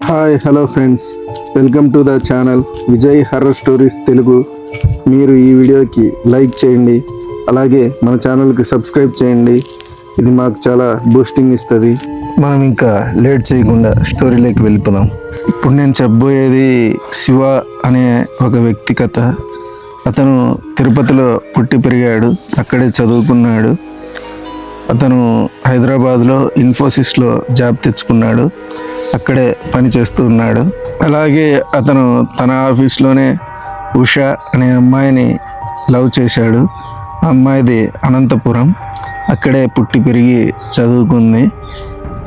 Hi hello friends, welcome to the channel Vijay horror stories Telugu. మీరు ఈ వీడియోకి లైక్ చేయండి, అలాగే మన ఛానల్కి సబ్స్క్రైబ్ చేయండి. ఇది మాకు చాలా బూస్టింగ్ ఇస్తుంది. మనం ఇంకా లేట్ చేయకుండా స్టోరీలోకి వెళ్ళిపోదాం. ఇప్పుడు నేను చెప్పబోయేది శివ అనే ఒక వ్యక్తి కథ. అతను తిరుపతిలో పుట్టి పెరిగాడు, అక్కడే చదువుకున్నాడు. అతను హైదరాబాద్లో ఇన్ఫోసిస్లో జాబ్ తెచ్చుకున్నాడు, అక్కడే పని చేస్తూ ఉన్నాడు. అలాగే అతను తన ఆఫీస్లోనే ఉషా అనే అమ్మాయిని లవ్ చేశాడు. ఆ అమ్మాయిది అనంతపురం, అక్కడే పుట్టి పెరిగి చదువుకుంది.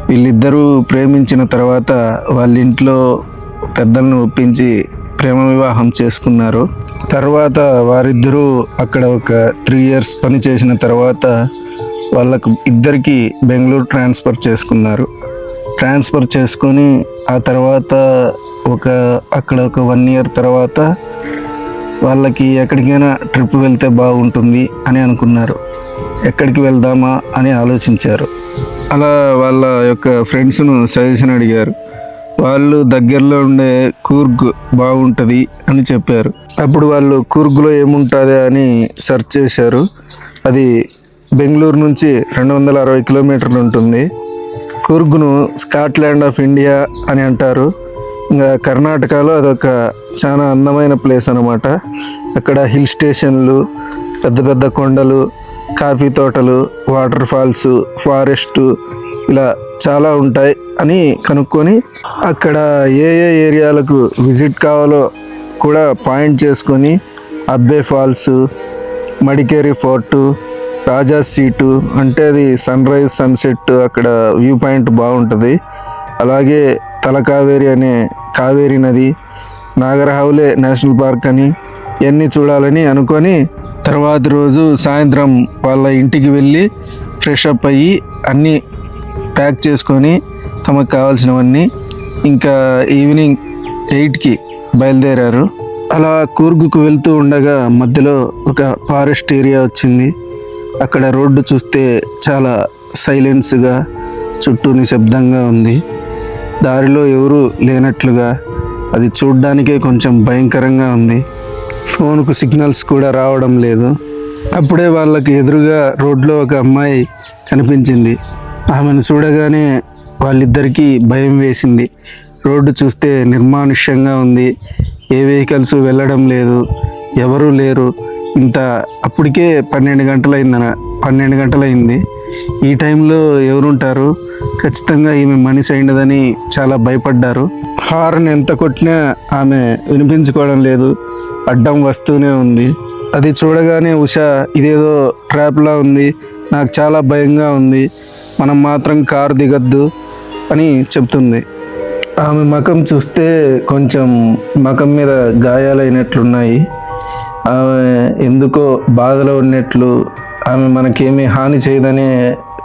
వీళ్ళిద్దరూ ప్రేమించిన తర్వాత వాళ్ళ ఇంట్లో పెద్దలను ఒప్పించి ప్రేమ వివాహం చేసుకున్నారు. తర్వాత వారిద్దరూ అక్కడ ఒక 3 years పని చేసిన తర్వాత వాళ్ళకు ఇద్దరికి బెంగళూరు ట్రాన్స్ఫర్ చేసుకొని ఆ తర్వాత అక్కడ ఒక 1 year తర్వాత వాళ్ళకి ఎక్కడికైనా ట్రిప్ వెళ్తే బాగుంటుంది అని అనుకున్నారు. ఎక్కడికి వెళ్దామా అని ఆలోచించారు. అలా వాళ్ళ యొక్క ఫ్రెండ్స్ను సజెషన్ అడిగారు. వాళ్ళు దగ్గరలో ఉండే కూర్గ్ బాగుంటుంది అని చెప్పారు. అప్పుడు వాళ్ళు కూర్గ్లో ఏముంటుంది అని సెర్చ్ చేశారు. అది బెంగళూరు నుంచి 260 కిలోమీటర్లు ఉంటుంది. కూర్గ్ను స్కాట్లాండ్ ఆఫ్ ఇండియా అని అంటారు. ఇంకా కర్ణాటకలో అదొక చాలా అందమైన ప్లేస్ అన్నమాట. అక్కడ హిల్ స్టేషన్లు, పెద్ద పెద్ద కొండలు, కాఫీ తోటలు, వాటర్ ఫాల్స్, ఫారెస్ట్, ఇలా చాలా ఉంటాయి అని కనుక్కొని అక్కడ ఏ ఏరియాలకు విజిట్ కావాలో కూడా పాయింట్ చేసుకొని అబ్బే ఫాల్స్, మడికేరి ఫోర్టు, రాజా సీటు అంటే అది సన్ రైజ్ సన్సెట్, అక్కడ వ్యూ పాయింట్ బాగుంటుంది. అలాగే తలకావేరి అనే కావేరి నది, నాగరహౌలే నేషనల్ పార్క్ అని ఇవన్నీ చూడాలని అనుకొని తర్వాత రోజు సాయంత్రం వాళ్ళ ఇంటికి వెళ్ళి ఫ్రెష్ అప్ అయ్యి అన్నీ ప్యాక్ చేసుకొని తమకు కావాల్సినవన్నీ ఇంకా ఈవినింగ్ 8కి బయలుదేరారు. అలా కూర్గుకు వెళ్తూ ఉండగా మధ్యలో ఒక ఫారెస్ట్ ఏరియా వచ్చింది. అక్కడ రోడ్డు చూస్తే చాలా సైలెన్స్గా, చుట్టూ నిశ్శబ్దంగా ఉంది. దారిలో ఎవరూ లేనట్లుగా, అది చూడ్డానికే కొంచెం భయంకరంగా ఉంది. ఫోన్కు సిగ్నల్స్ కూడా రావడం లేదు. అప్పుడే వాళ్ళకి ఎదురుగా రోడ్లో ఒక అమ్మాయి కనిపించింది. ఆమెను చూడగానే వాళ్ళిద్దరికీ భయం వేసింది. రోడ్డు చూస్తే నిర్మానుష్యంగా ఉంది, ఏ వెహికల్స్ వెళ్ళడం లేదు, ఎవరూ లేరు. అప్పటికే 12 గంటలైంది. ఈ టైంలో ఎవరుంటారు? ఖచ్చితంగా ఈమె మనిషి అయినదని చాలా భయపడ్డారు. హార్న్ ఎంత కొట్టినా ఆమె వినిపించుకోవడం లేదు, అడ్డం వస్తూనే ఉంది. అది చూడగానే ఉషా ఇదేదో ట్రాప్లా ఉంది, నాకు చాలా భయంగా ఉంది, మనం మాత్రం కారు దిగద్దు అని చెప్తుంది. ఆమె ముఖం చూస్తే కొంచెం ముఖం మీద గాయాలైనట్లున్నాయి. ఆమె ఎందుకో బాధలో ఉన్నట్లు, ఆమె మనకేమీ హాని చేయదనే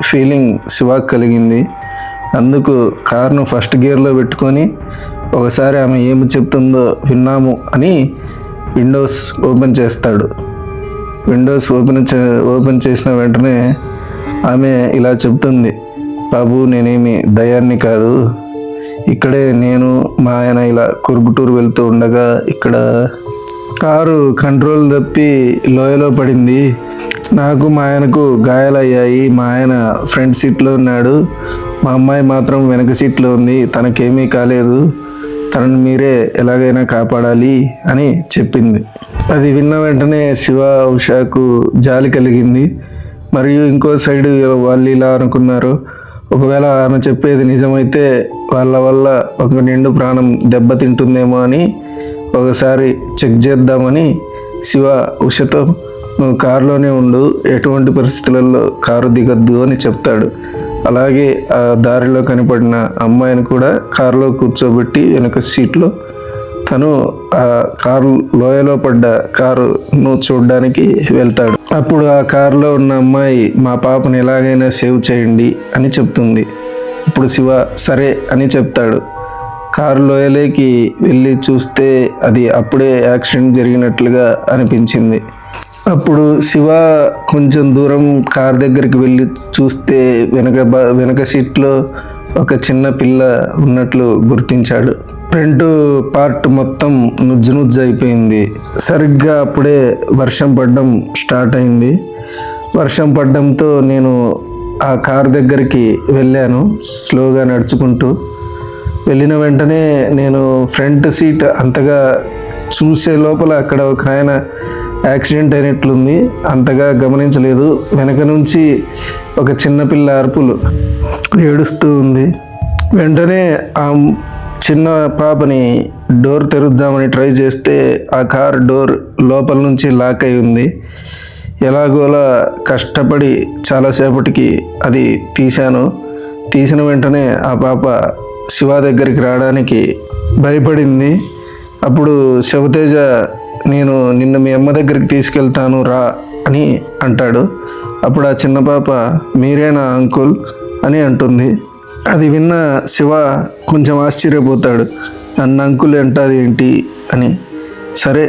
ఫీలింగ్ శివాకు కలిగింది. అందుకు కారును ఫస్ట్ గేర్లో పెట్టుకొని ఒకసారి ఆమె ఏమి చెప్తుందో విన్నాము అని విండోస్ ఓపెన్ చేస్తాడు. విండోస్ ఓపెన్ చేసిన వెంటనే ఆమె ఇలా చెప్తుంది, బాబు నేనేమి దయాన్ని కాదు, ఇక్కడే నేను మా ఆయన ఇలా కురుగుటూరు వెళ్తూ ఉండగా ఇక్కడ కారు కంట్రోల్ తప్పి లోయలో పడింది. నాకు మా ఆయనకు గాయాలయ్యాయి. మా ఆయన ఫ్రంట్ సీట్లో ఉన్నాడు, మా అమ్మాయి మాత్రం వెనక సీట్లో ఉంది, తనకేమీ కాలేదు, తనని మీరే ఎలాగైనా కాపాడాలి అని చెప్పింది. అది విన్న వెంటనే శివ ఉషాకు జాలి కలిగింది. మరియు ఇంకో సైడ్ వాళ్ళు ఇలా అనుకున్నారు, ఒకవేళ ఆమె చెప్పేది నిజమైతే వాళ్ళ వల్ల ఒక నిండు ప్రాణం దెబ్బతింటుందేమో అని ఒకసారి చెక్ చేద్దామని శివ ఉషతో నువ్వు కారులోనే ఉండు, ఎటువంటి పరిస్థితులలో కారు దిగద్దు అని చెప్తాడు. అలాగే ఆ దారిలో కనపడిన అమ్మాయిని కూడా కారులో కూర్చోబెట్టి వెనక సీట్లో తను ఆ కారు లోయలో పడ్డ కారును చూడడానికి వెళ్తాడు. అప్పుడు ఆ కారులో ఉన్న అమ్మాయి మా పాపను ఎలాగైనా సేవ్ చేయండి అని చెప్తుంది. ఇప్పుడు శివ సరే అని చెప్తాడు. కారు లోయలోకి వెళ్ళి చూస్తే అది అప్పుడే యాక్సిడెంట్ జరిగినట్లుగా అనిపించింది. అప్పుడు శివ కొంచెం దూరం కార్ దగ్గరికి వెళ్ళి చూస్తే వెనక సీట్లో ఒక చిన్న పిల్ల ఉన్నట్లు గుర్తించాడు. ఫ్రంట్ పార్ట్ మొత్తం నుజ్జు నుజ్జు అయిపోయింది. సరిగ్గా అప్పుడే వర్షం పడడం స్టార్ట్ అయింది. వర్షం పడడంతో నేను ఆ కార్ దగ్గరికి వెళ్ళాను స్లోగా నడుచుకుంటూ. వెళ్ళిన వెంటనే నేను ఫ్రంట్ సీట్ అంతగా చూసే లోపల అక్కడ ఒక ఆయన యాక్సిడెంట్ అయినట్లుంది, అంతగా గమనించలేదు. వెనక నుంచి ఒక చిన్నపిల్ల అరుపులు ఏడుస్తూ ఉంది. వెంటనే ఆ చిన్న పాపని డోర్ తెరుద్దామని ట్రై చేస్తే ఆ కార్ డోర్ లోపల నుంచి లాక్ అయి ఉంది. ఎలాగోలా కష్టపడి చాలాసేపటికి అది తీశాను. తీసిన వెంటనే ఆ పాప శివ దగ్గరికి రావడానికి భయపడింది. అప్పుడు శివతేజ, నేను నిన్ను మీ అమ్మ దగ్గరికి తీసుకెళ్తాను రా అని అంటాడు. అప్పుడు ఆ చిన్న పాప, మీరేనా అంకుల్ అని అంటుంది. అది విన్న శివ కొంచెం ఆశ్చర్యపోతాడు. నన్ను అంకుల్ అంటాది ఏంటి అని. సరే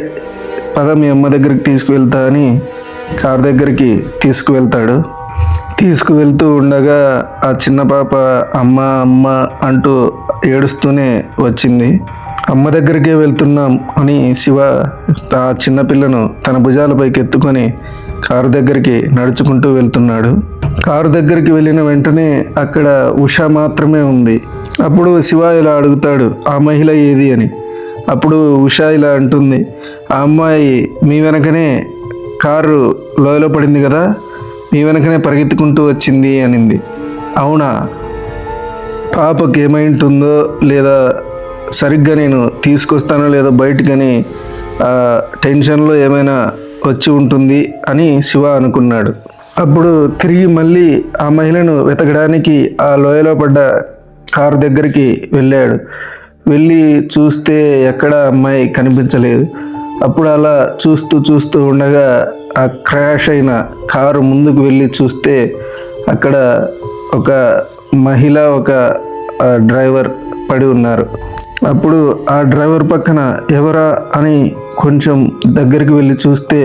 పద మీ అమ్మ దగ్గరికి తీసుకువెళ్తా అని కార్ దగ్గరికి తీసుకువెళ్తాడు. తీసుకువెళ్తూ ఉండగా ఆ చిన్న పాప అమ్మ అమ్మ అంటూ ఏడుస్తూనే వచ్చింది. అమ్మ దగ్గరికే వెళ్తున్నాం అని శివ ఆ చిన్నపిల్లను తన భుజాలపైకి ఎత్తుకొని కారు దగ్గరికి నడుచుకుంటూ వెళ్తున్నాడు. కారు దగ్గరికి వెళ్ళిన వెంటనే అక్కడ ఉష మాత్రమే ఉంది. అప్పుడు శివ ఇలా అడుగుతాడు, ఆ మహిళ ఏది అని. అప్పుడు ఉష ఇలా అంటుంది, ఆ అమ్మాయి మీ వెనకనే కారు లోయలో పడింది కదా, మీ వెనకనే పరిగెత్తుకుంటూ వచ్చింది అనింది. అవునా? పాపకి ఏమైంటుందో లేదా సరిగ్గా నేను తీసుకొస్తానో లేదో బయటకని టెన్షన్లో ఏమైనా వచ్చి ఉంటుంది అని శివ అనుకున్నాడు. అప్పుడు తిరిగి మళ్ళీ ఆ మహిళను వెతకడానికి ఆ లోయలో పడ్డ కారు దగ్గరికి వెళ్ళాడు. వెళ్ళి చూస్తే ఎక్కడ అమ్మాయి కనిపించలేదు. అప్పుడు అలా చూస్తూ ఉండగా ఆ క్రాష్ అయిన కారు ముందుకు వెళ్ళి చూస్తే అక్కడ ఒక మహిళ ఒక డ్రైవర్ పడి ఉన్నారు. అప్పుడు ఆ డ్రైవర్ పక్కన ఎవరా అని కొంచెం దగ్గరికి వెళ్ళి చూస్తే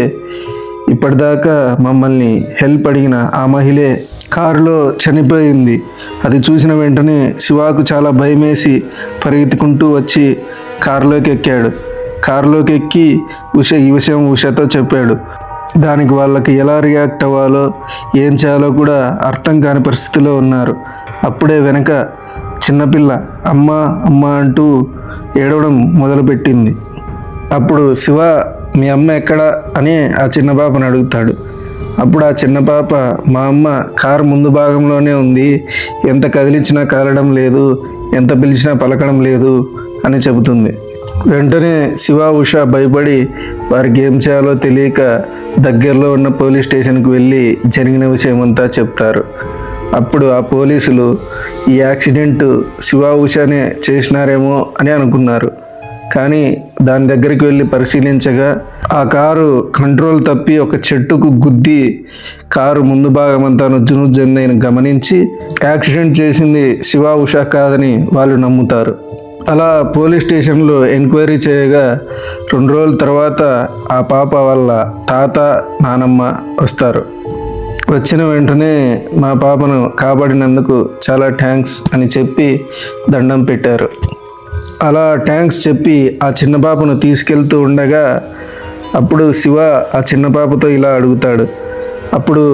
ఇప్పటిదాకా మమ్మల్ని హెల్ప్ అడిగిన ఆ మహిళే కారులో చనిపోయింది. అది చూసిన వెంటనే శివాకు చాలా భయమేసి పరిగెత్తుకుంటూ వచ్చి కారులోకి ఎక్కాడు. కారులోకి ఎక్కి ఈ విషయం ఉషతో చెప్పాడు. దానికి వాళ్ళకి ఎలా రియాక్ట్ అవ్వాలో ఏం చేయాలో కూడా అర్థం కాని పరిస్థితిలో ఉన్నారు. అప్పుడే వెనక చిన్నపిల్ల అమ్మ అమ్మ అంటూ ఏడవడం మొదలుపెట్టింది. అప్పుడు శివ, మీ అమ్మ ఎక్కడా అని ఆ చిన్న పాపను అడుగుతాడు. అప్పుడు ఆ చిన్న పాప, మా అమ్మ కారు ముందు భాగంలోనే ఉంది, ఎంత కదిలించినా కదలడం లేదు, ఎంత పిలిచినా పలకడం లేదు అని చెబుతుంది. వెంటనే శివ ఉష భయపడి వారికి ఏం చేయాలో తెలియక దగ్గరలో ఉన్న పోలీస్ స్టేషన్కి వెళ్ళి జరిగిన విషయం అంతా చెప్తారు. అప్పుడు ఆ పోలీసులు ఈ యాక్సిడెంట్ శివ ఉషనే చేసినారేమో అని అనుకున్నారు. కానీ దాని దగ్గరికి వెళ్ళి పరిశీలించగా ఆ కారు కంట్రోల్ తప్పి ఒక చెట్టుకు గుద్ది కారు ముందు భాగం అంతా నుజ్జునుజ్జందని గమనించి యాక్సిడెంట్ చేసింది శివ ఉష కాదని వాళ్ళు నమ్ముతారు. అలా పోలీస్ స్టేషన్లో ఎంక్వైరీ చేయగా 2 రోజుల తర్వాత ఆ పాప వాళ్ళ తాత నానమ్మ వస్తారు. వచ్చిన వెంటనే మా పాపను కాపాడినందుకు చాలా థ్యాంక్స్ అని చెప్పి దండం పెట్టారు. అలా థ్యాంక్స్ చెప్పి ఆ చిన్న పాపను తీసుకెళ్తూ ఉండగా అప్పుడు శివ ఆ చిన్న పాపతో ఇలా అడుగుతాడు, అప్పుడు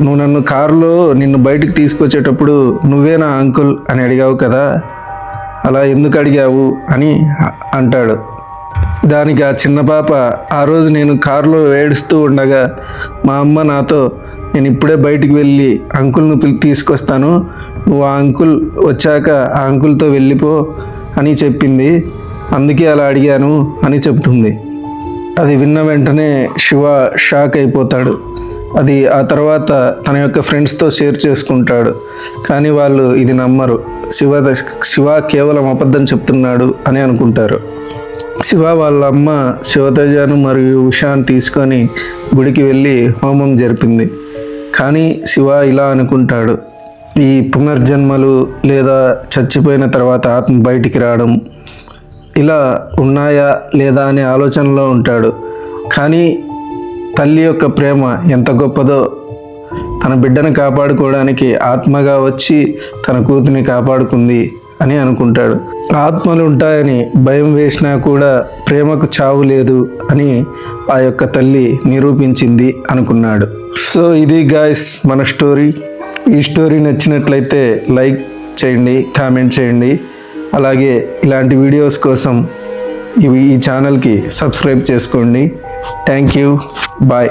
నువ్వు నన్ను కారులో నిన్ను బయటికి తీసుకొచ్చేటప్పుడు నువ్వే నా అంకుల్ అని అడిగావు కదా, అలా ఎందుకు అడిగావు అని అంటాడు. దానికి ఆ చిన్న పాప, ఆ రోజు నేను కారులో ఏడుస్తూ ఉండగా మా అమ్మ నాతో, నేను ఇప్పుడే బయటికి వెళ్ళి అంకుల్ను తీసుకొస్తాను, నువ్వు ఆ అంకుల్ వచ్చాక ఆ అంకుల్తో వెళ్ళిపో అని చెప్పింది, అందుకే అలా అడిగాను అని చెప్తుంది. అది విన్న వెంటనే శివ షాక్ అయిపోతాడు. అది ఆ తర్వాత తన యొక్క ఫ్రెండ్స్తో షేర్ చేసుకుంటాడు. కానీ వాళ్ళు ఇది నమ్మరు. శివ కేవలం అబద్ధం చెప్తున్నాడు అని అనుకుంటారు. శివ వాళ్ళ అమ్మ శివతేజను మరియు ఉషాను తీసుకొని గుడికి వెళ్ళి హోమం జరిపింది. కానీ శివ ఇలా అనుకుంటాడు, ఈ పునర్జన్మలు లేదా చచ్చిపోయిన తర్వాత ఆత్మ బయటికి రావడం ఇలా ఉన్నాయా లేదా అనే ఆలోచనలో ఉంటాడు. కానీ తల్లి యొక్క ప్రేమ ఎంత గొప్పదో తన బిడ్డను కాపాడుకోవడానికి ఆత్మగా వచ్చి తన కూతురిని కాపాడుకుంది అని అనుకుంటాడు. ఆత్మలు ఉంటాయని భయం వేసినా కూడా ప్రేమకు చావు లేదు అని ఆ యొక్క తల్లి నిరూపించింది అనుకున్నాడు. సో ఇది గాయ్స్ మన స్టోరీ. ఈ స్టోరీ నచ్చినట్లయితే లైక్ చేయండి, కామెంట్ చేయండి. అలాగే ఇలాంటి వీడియోస్ కోసం ఈ ఛానల్కి సబ్స్క్రైబ్ చేసుకోండి. Thank you. బాయ్.